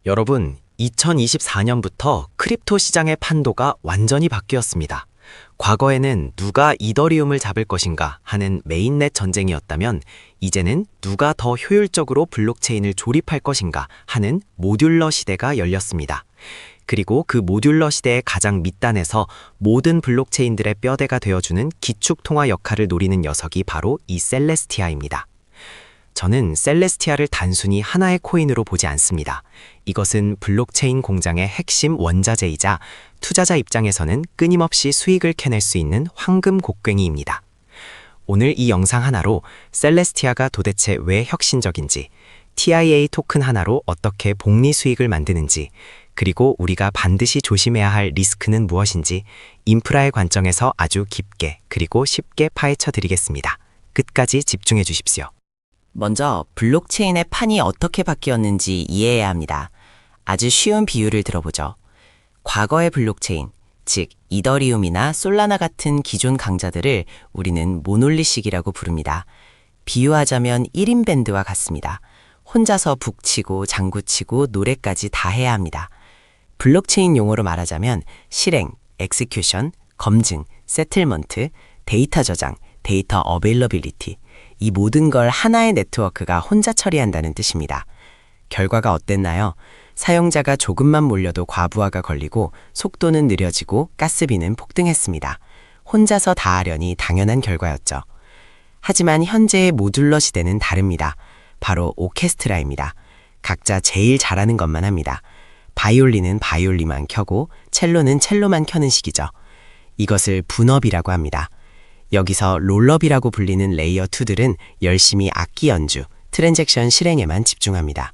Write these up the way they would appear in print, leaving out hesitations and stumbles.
여러분, 2024년부터 크립토 시장의 판도가 완전히 바뀌었습니다. 과거에는 누가 이더리움을 잡을 것인가 하는 메인넷 전쟁이었다면 이제는 누가 더 효율적으로 블록체인을 조립할 것인가 하는 모듈러 시대가 열렸습니다. 그리고 그 모듈러 시대의 가장 밑단에서 모든 블록체인들의 뼈대가 되어주는 기축통화 역할을 노리는 녀석이 바로 이 셀레스티아입니다. 저는 셀레스티아를 단순히 하나의 코인으로 보지 않습니다. 이것은 블록체인 공장의 핵심 원자재이자 투자자 입장에서는 끊임없이 수익을 캐낼 수 있는 황금 곡괭이입니다. 오늘 이 영상 하나로 셀레스티아가 도대체 왜 혁신적인지, TIA 토큰 하나로 어떻게 복리 수익을 만드는지, 그리고 우리가 반드시 조심해야 할 리스크는 무엇인지 인프라의 관점에서 아주 깊게 그리고 쉽게 파헤쳐 드리겠습니다. 끝까지 집중해 주십시오. 먼저 블록체인의 판이 어떻게 바뀌었는지 이해해야 합니다. 아주 쉬운 비유를 들어보죠. 과거의 블록체인, 즉 이더리움이나 솔라나 같은 기존 강자들을 우리는 모놀리식이라고 부릅니다. 비유하자면 1인 밴드와 같습니다. 혼자서 북치고 장구치고 노래까지 다 해야 합니다. 블록체인 용어로 말하자면 실행, 엑스큐션, 검증, 세틀먼트, 데이터 저장, 데이터 어베일러빌리티, 이 모든 걸 하나의 네트워크가 혼자 처리한다는 뜻입니다. 결과가 어땠나요? 사용자가 조금만 몰려도 과부하가 걸리고 속도는 느려지고 가스비는 폭등했습니다. 혼자서 다 하려니 당연한 결과였죠. 하지만 현재의 모듈러 시대는 다릅니다. 바로 오케스트라입니다. 각자 제일 잘하는 것만 합니다. 바이올린은 바이올린만 켜고 첼로는 첼로만 켜는 식이죠. 이것을 분업이라고 합니다. 여기서 롤업이라고 불리는 레이어 2들은 열심히 악기 연주, 트랜잭션 실행에만 집중합니다.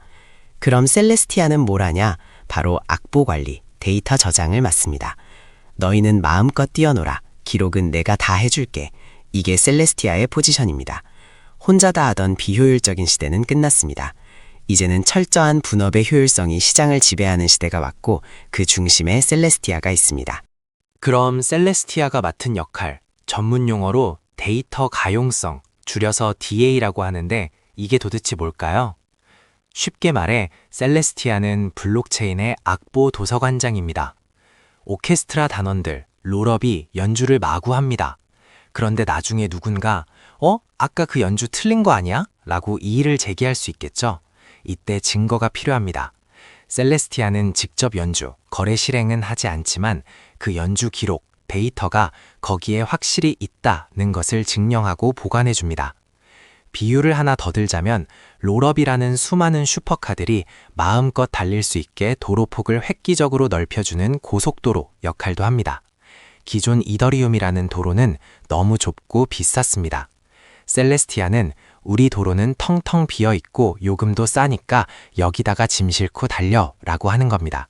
그럼 셀레스티아는 뭘 하냐? 바로 악보 관리, 데이터 저장을 맡습니다. 너희는 마음껏 뛰어놀아. 기록은 내가 다 해줄게. 이게 셀레스티아의 포지션입니다. 혼자 다 하던 비효율적인 시대는 끝났습니다. 이제는 철저한 분업의 효율성이 시장을 지배하는 시대가 왔고 그 중심에 셀레스티아가 있습니다. 그럼 셀레스티아가 맡은 역할, 전문 용어로 데이터 가용성, 줄여서 DA라고 하는데 이게 도대체 뭘까요? 쉽게 말해 셀레스티아는 블록체인의 악보 도서관장입니다. 오케스트라 단원들, 롤업이 연주를 마구 합니다. 그런데 나중에 누군가 아까 그 연주 틀린 거 아니야? 라고 이의를 제기할 수 있겠죠? 이때 증거가 필요합니다. 셀레스티아는 직접 연주, 거래 실행은 하지 않지만 그 연주 기록, 데이터가 거기에 확실히 있다는 것을 증명하고 보관해 줍니다. 비유를 하나 더 들자면 롤업이라는 수많은 슈퍼카들이 마음껏 달릴 수 있게 도로폭을 획기적으로 넓혀주는 고속도로 역할도 합니다. 기존 이더리움이라는 도로는 너무 좁고 비쌌습니다. 셀레스티아는 우리 도로는 텅텅 비어있고 요금도 싸니까 여기다가 짐 싣고 달려 라고 하는 겁니다.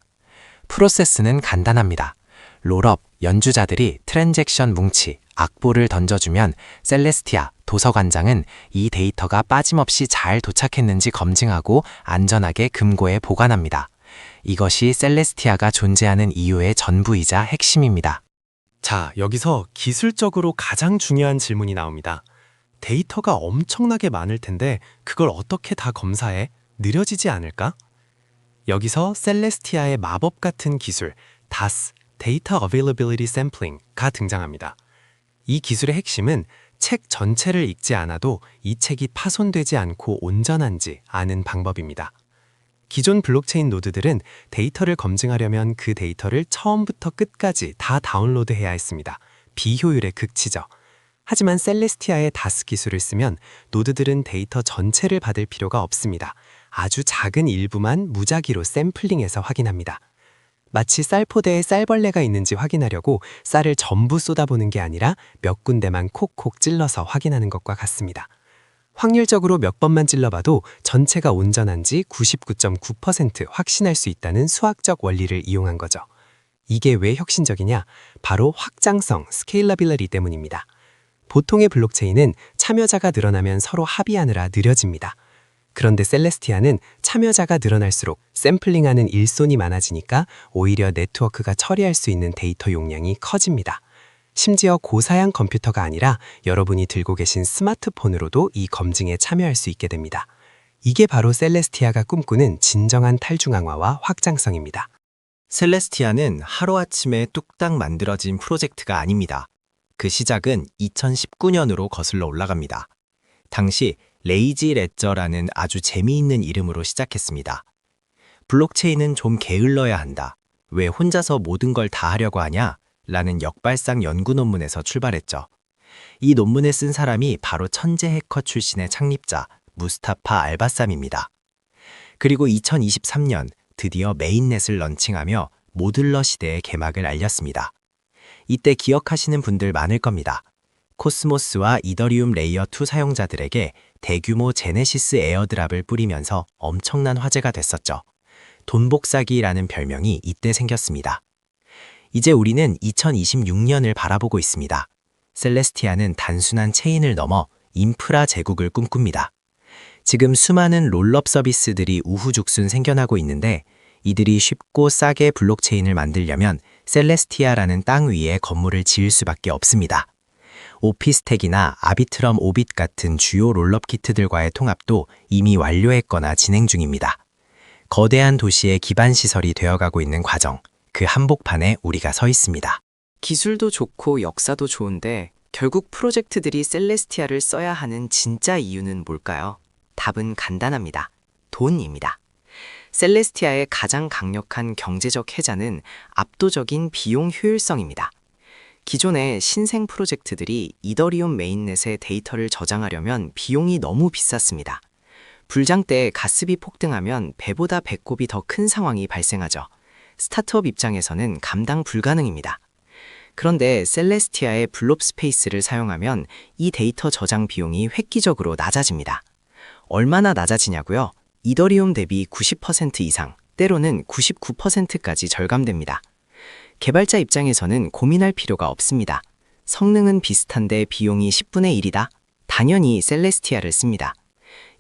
프로세스는 간단합니다. 롤업, 연주자들이 트랜잭션 뭉치, 악보를 던져주면 셀레스티아, 도서관장은 이 데이터가 빠짐없이 잘 도착했는지 검증하고 안전하게 금고에 보관합니다. 이것이 셀레스티아가 존재하는 이유의 전부이자 핵심입니다. 자, 여기서 기술적으로 가장 중요한 질문이 나옵니다. 데이터가 엄청나게 많을 텐데 그걸 어떻게 다 검사해? 느려지지 않을까? 여기서 셀레스티아의 마법 같은 기술, DAS, Data Availability Sampling가 등장합니다. 이 기술의 핵심은 책 전체를 읽지 않아도 이 책이 파손되지 않고 온전한지 아는 방법입니다. 기존 블록체인 노드들은 데이터를 검증하려면 그 데이터를 처음부터 끝까지 다 다운로드해야 했습니다. 비효율의 극치죠. 하지만 셀레스티아의 DAS 기술을 쓰면 노드들은 데이터 전체를 받을 필요가 없습니다. 아주 작은 일부만 무작위로 샘플링해서 확인합니다. 마치 쌀포대에 쌀벌레가 있는지 확인하려고 쌀을 전부 쏟아보는 게 아니라 몇 군데만 콕콕 찔러서 확인하는 것과 같습니다. 확률적으로 몇 번만 찔러봐도 전체가 온전한지 99.9% 확신할 수 있다는 수학적 원리를 이용한 거죠. 이게 왜 혁신적이냐? 바로 확장성, 스케일러빌리티 때문입니다. 보통의 블록체인은 참여자가 늘어나면 서로 합의하느라 느려집니다. 그런데 셀레스티아는 참여자가 늘어날수록 샘플링하는 일손이 많아지니까 오히려 네트워크가 처리할 수 있는 데이터 용량이 커집니다. 심지어 고사양 컴퓨터가 아니라 여러분이 들고 계신 스마트폰으로도 이 검증에 참여할 수 있게 됩니다. 이게 바로 셀레스티아가 꿈꾸는 진정한 탈중앙화와 확장성입니다. 셀레스티아는 하루아침에 뚝딱 만들어진 프로젝트가 아닙니다. 그 시작은 2019년으로 거슬러 올라갑니다. 당시 레이지 레저라는 아주 재미있는 이름으로 시작했습니다. 블록체인은 좀 게을러야 한다. 왜 혼자서 모든 걸 다 하려고 하냐? 라는 역발상 연구 논문에서 출발했죠. 이 논문을 쓴 사람이 바로 천재 해커 출신의 창립자 무스타파 알바삼입니다. 그리고 2023년 드디어 메인넷을 런칭하며 모듈러 시대의 개막을 알렸습니다. 이때 기억하시는 분들 많을 겁니다. 코스모스와 이더리움 레이어 2 사용자들에게 대규모 제네시스 에어드랍을 뿌리면서 엄청난 화제가 됐었죠. 돈복사기라는 별명이 이때 생겼습니다. 이제 우리는 2026년을 바라보고 있습니다. 셀레스티아는 단순한 체인을 넘어 인프라 제국을 꿈꿉니다. 지금 수많은 롤업 서비스들이 우후죽순 생겨나고 있는데 이들이 쉽고 싸게 블록체인을 만들려면 셀레스티아라는 땅 위에 건물을 지을 수밖에 없습니다. 오피스텍이나 아비트럼 오빗 같은 주요 롤업 키트들과의 통합도 이미 완료했거나 진행 중입니다. 거대한 도시의 기반 시설이 되어가고 있는 과정, 그 한복판에 우리가 서 있습니다. 기술도 좋고 역사도 좋은데 결국 프로젝트들이 셀레스티아를 써야 하는 진짜 이유는 뭘까요? 답은 간단합니다. 돈입니다. 셀레스티아의 가장 강력한 경제적 해자는 압도적인 비용 효율성입니다. 기존의 신생 프로젝트들이 이더리움 메인넷에 데이터를 저장하려면 비용이 너무 비쌌습니다. 불장 때 가스비 폭등하면 배보다 배꼽이 더 큰 상황이 발생하죠. 스타트업 입장에서는 감당 불가능입니다. 그런데 셀레스티아의 블롭 스페이스를 사용하면 이 데이터 저장 비용이 획기적으로 낮아집니다. 얼마나 낮아지냐고요? 이더리움 대비 90% 이상, 때로는 99%까지 절감됩니다. 개발자 입장에서는 고민할 필요가 없습니다. 성능은 비슷한데 비용이 10분의 1이다? 당연히 셀레스티아를 씁니다.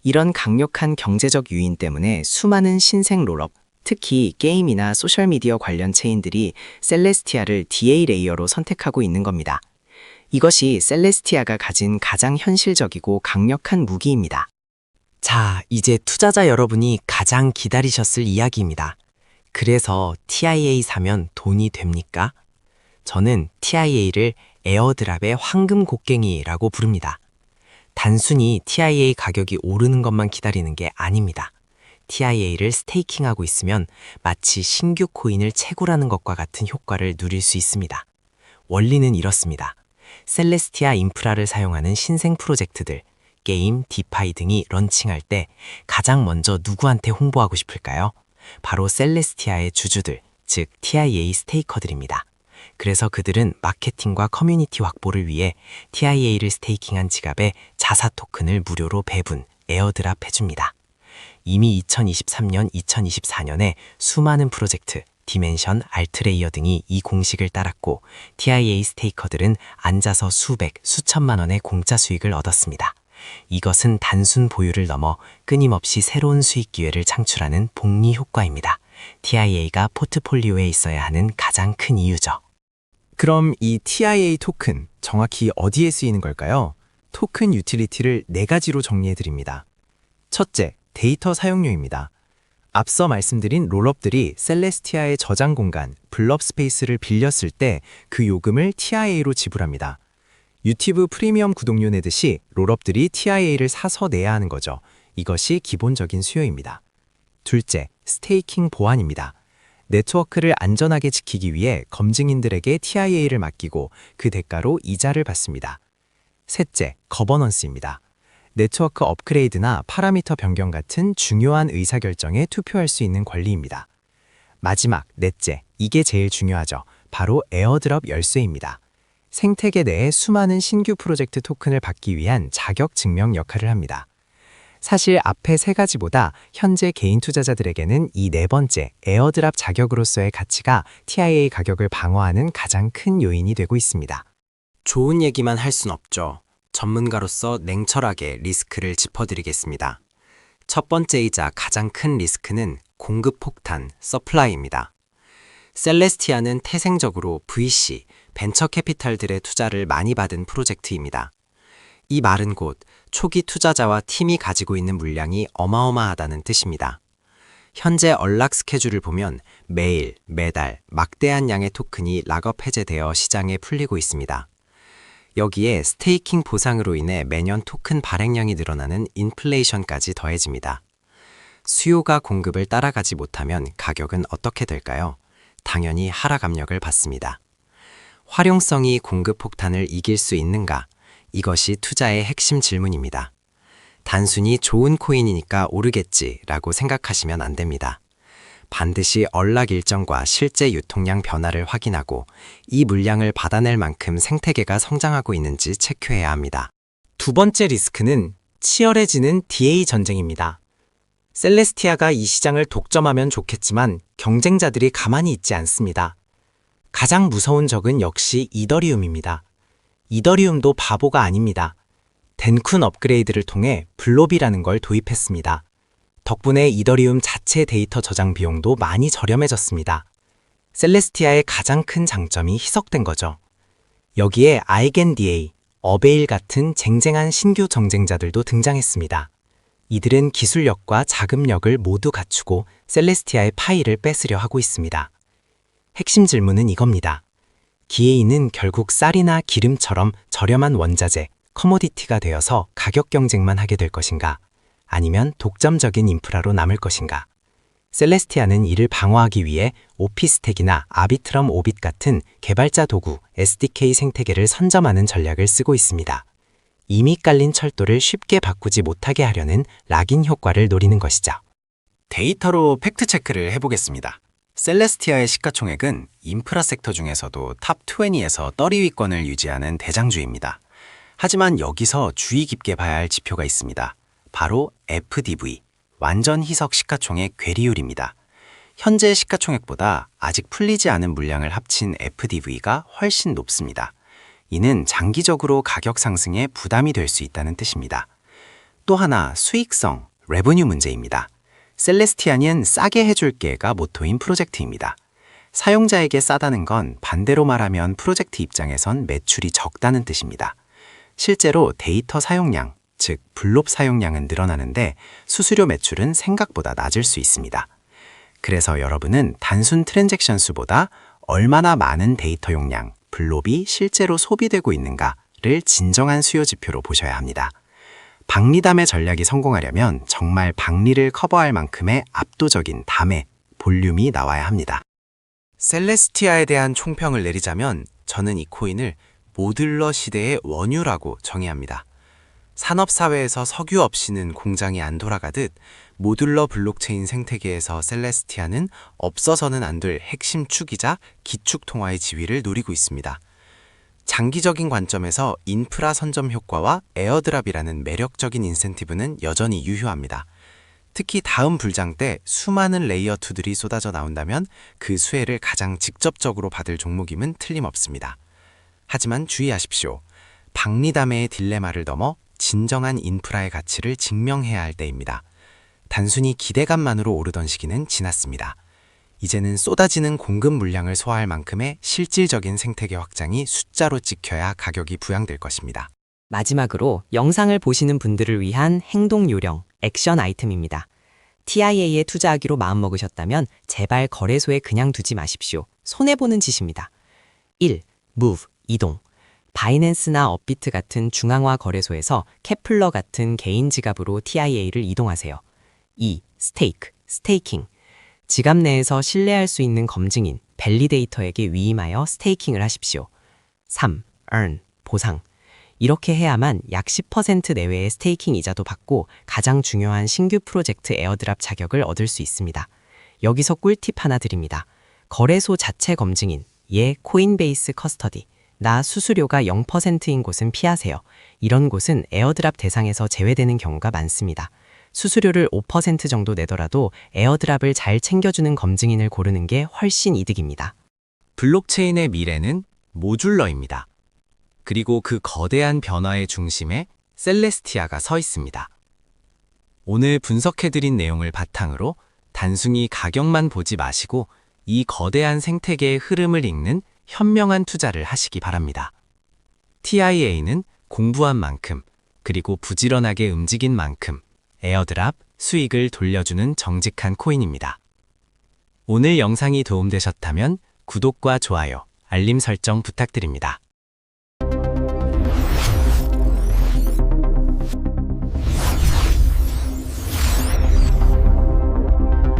이런 강력한 경제적 유인 때문에 수많은 신생 롤업, 특히 게임이나 소셜미디어 관련 체인들이 셀레스티아를 DA 레이어로 선택하고 있는 겁니다. 이것이 셀레스티아가 가진 가장 현실적이고 강력한 무기입니다. 자, 이제 투자자 여러분이 가장 기다리셨을 이야기입니다. 그래서 TIA 사면 돈이 됩니까? 저는 TIA를 에어드랍의 황금 곡괭이라고 부릅니다. 단순히 TIA 가격이 오르는 것만 기다리는 게 아닙니다. TIA를 스테이킹하고 있으면 마치 신규 코인을 채굴하는 것과 같은 효과를 누릴 수 있습니다. 원리는 이렇습니다. 셀레스티아 인프라를 사용하는 신생 프로젝트들, 게임, 디파이 등이 런칭할 때 가장 먼저 누구한테 홍보하고 싶을까요? 바로 셀레스티아의 주주들, 즉 TIA 스테이커들입니다. 그래서 그들은 마케팅과 커뮤니티 확보를 위해 TIA를 스테이킹한 지갑에 자사 토큰을 무료로 배분, 에어드랍 해줍니다. 이미 2023년, 2024년에 수많은 프로젝트, 디멘션, 알트레이어 등이 이 공식을 따랐고 TIA 스테이커들은 앉아서 수백, 수천만 원의 공짜 수익을 얻었습니다. 이것은 단순 보유를 넘어 끊임없이 새로운 수익 기회를 창출하는 복리 효과입니다. TIA가 포트폴리오에 있어야 하는 가장 큰 이유죠. 그럼 이 TIA 토큰 정확히 어디에 쓰이는 걸까요? 토큰 유틸리티를 4가지로 정리해드립니다. 첫째, 데이터 사용료입니다. 앞서 말씀드린 롤업들이 셀레스티아의 저장 공간, 블럽 스페이스를 빌렸을 때 그 요금을 TIA로 지불합니다. 유튜브 프리미엄 구독료 내듯이 롤업들이 TIA를 사서 내야 하는 거죠. 이것이 기본적인 수요입니다. 둘째, 스테이킹 보안입니다. 네트워크를 안전하게 지키기 위해 검증인들에게 TIA를 맡기고 그 대가로 이자를 받습니다. 셋째, 거버넌스입니다. 네트워크 업그레이드나 파라미터 변경 같은 중요한 의사결정에 투표할 수 있는 권리입니다. 마지막, 넷째, 이게 제일 중요하죠. 바로 에어드롭 열쇠입니다. 생태계 내에 수많은 신규 프로젝트 토큰을 받기 위한 자격 증명 역할을 합니다. 사실 앞에 3가지보다 현재 개인 투자자들에게는 이 4번째 에어드랍 자격으로서의 가치가 TIA 가격을 방어하는 가장 큰 요인이 되고 있습니다. 좋은 얘기만 할 순 없죠. 전문가로서 냉철하게 리스크를 짚어드리겠습니다. 첫 번째이자 가장 큰 리스크는 공급 폭탄, 서플라이입니다. 셀레스티아는 태생적으로 VC, 벤처 캐피탈들의 투자를 많이 받은 프로젝트입니다. 이 말은 곧 초기 투자자와 팀이 가지고 있는 물량이 어마어마하다는 뜻입니다. 현재 언락 스케줄을 보면 매일, 매달 막대한 양의 토큰이 락업 해제되어 시장에 풀리고 있습니다. 여기에 스테이킹 보상으로 인해 매년 토큰 발행량이 늘어나는 인플레이션까지 더해집니다. 수요가 공급을 따라가지 못하면 가격은 어떻게 될까요? 당연히 하락 압력을 받습니다. 활용성이 공급 폭탄을 이길 수 있는가? 이것이 투자의 핵심 질문입니다. 단순히 좋은 코인이니까 오르겠지라고 생각하시면 안 됩니다. 반드시 언락 일정과 실제 유통량 변화를 확인하고 이 물량을 받아낼 만큼 생태계가 성장하고 있는지 체크해야 합니다. 두 번째 리스크는 치열해지는 DA 전쟁입니다. 셀레스티아가 이 시장을 독점하면 좋겠지만 경쟁자들이 가만히 있지 않습니다. 가장 무서운 적은 역시 이더리움입니다. 이더리움도 바보가 아닙니다. 덴쿤 업그레이드를 통해 블롭이라는 걸 도입했습니다. 덕분에 이더리움 자체 데이터 저장 비용도 많이 저렴해졌습니다. 셀레스티아의 가장 큰 장점이 희석된 거죠. 여기에 아이겐DA, 어베일 같은 쟁쟁한 신규 경쟁자들도 등장했습니다. 이들은 기술력과 자금력을 모두 갖추고 셀레스티아의 파이를 뺏으려 하고 있습니다. 핵심 질문은 이겁니다. DA는 결국 쌀이나 기름처럼 저렴한 원자재, 커모디티가 되어서 가격 경쟁만 하게 될 것인가? 아니면 독점적인 인프라로 남을 것인가? 셀레스티아는 이를 방어하기 위해 오피스텍이나 아비트럼 오빗 같은 개발자 도구, SDK 생태계를 선점하는 전략을 쓰고 있습니다. 이미 깔린 철도를 쉽게 바꾸지 못하게 하려는 락인 효과를 노리는 것이죠. 데이터로 팩트체크를 해보겠습니다. 셀레스티아의 시가총액은 인프라 섹터 중에서도 탑 20에서 30위권을 유지하는 대장주입니다. 하지만 여기서 주의 깊게 봐야 할 지표가 있습니다. 바로 FDV, 완전 희석 시가총액 괴리율입니다. 현재 시가총액보다 아직 풀리지 않은 물량을 합친 FDV가 훨씬 높습니다. 이는 장기적으로 가격 상승에 부담이 될 수 있다는 뜻입니다. 또 하나 수익성, 레버뉴 문제입니다. 셀레스티아는 싸게 해줄게가 모토인 프로젝트입니다. 사용자에게 싸다는 건 반대로 말하면 프로젝트 입장에선 매출이 적다는 뜻입니다. 실제로 데이터 사용량, 즉 블롭 사용량은 늘어나는데 수수료 매출은 생각보다 낮을 수 있습니다. 그래서 여러분은 단순 트랜잭션 수보다 얼마나 많은 데이터 용량, 블롭이 실제로 소비되고 있는가를 진정한 수요 지표로 보셔야 합니다. 박리담의 전략이 성공하려면 정말 박리를 커버할 만큼의 압도적인 담의 볼륨이 나와야 합니다. 셀레스티아에 대한 총평을 내리자면 저는 이 코인을 모듈러 시대의 원유라고 정의합니다. 산업사회에서 석유 없이는 공장이 안 돌아가듯 모듈러 블록체인 생태계에서 셀레스티아는 없어서는 안 될 핵심 축이자 기축 통화의 지위를 노리고 있습니다. 장기적인 관점에서 인프라 선점 효과와 에어드랍이라는 매력적인 인센티브는 여전히 유효합니다. 특히 다음 불장 때 수많은 레이어 2들이 쏟아져 나온다면 그 수혜를 가장 직접적으로 받을 종목임은 틀림없습니다. 하지만 주의하십시오. 박리담의 딜레마를 넘어 진정한 인프라의 가치를 증명해야 할 때입니다. 단순히 기대감만으로 오르던 시기는 지났습니다. 이제는 쏟아지는 공급 물량을 소화할 만큼의 실질적인 생태계 확장이 숫자로 찍혀야 가격이 부양될 것입니다. 마지막으로 영상을 보시는 분들을 위한 행동 요령, 액션 아이템입니다. TIA에 투자하기로 마음먹으셨다면 제발 거래소에 그냥 두지 마십시오. 손해보는 짓입니다. 1. Move, 이동. 바이낸스나 업비트 같은 중앙화 거래소에서 케플러 같은 개인 지갑으로 TIA를 이동하세요. 2. Stake, 스테이킹. 지갑 내에서 신뢰할 수 있는 검증인, 밸리데이터에게 위임하여 스테이킹을 하십시오. 3. Earn, 보상. 이렇게 해야만 약 10% 내외의 스테이킹 이자도 받고 가장 중요한 신규 프로젝트 에어드랍 자격을 얻을 수 있습니다. 여기서 꿀팁 하나 드립니다. 거래소 자체 검증인, 코인베이스 커스터디. 나 수수료가 0%인 곳은 피하세요. 이런 곳은 에어드랍 대상에서 제외되는 경우가 많습니다. 수수료를 5% 정도 내더라도 에어드랍을 잘 챙겨주는 검증인을 고르는 게 훨씬 이득입니다. 블록체인의 미래는 모듈러입니다. 그리고 그 거대한 변화의 중심에 셀레스티아가 서 있습니다. 오늘 분석해드린 내용을 바탕으로 단순히 가격만 보지 마시고 이 거대한 생태계의 흐름을 읽는 현명한 투자를 하시기 바랍니다. TIA는 공부한 만큼 그리고 부지런하게 움직인 만큼 에어드랍 수익을 돌려주는 정직한 코인입니다. 오늘 영상이 도움되셨다면 구독과 좋아요, 알림 설정 부탁드립니다.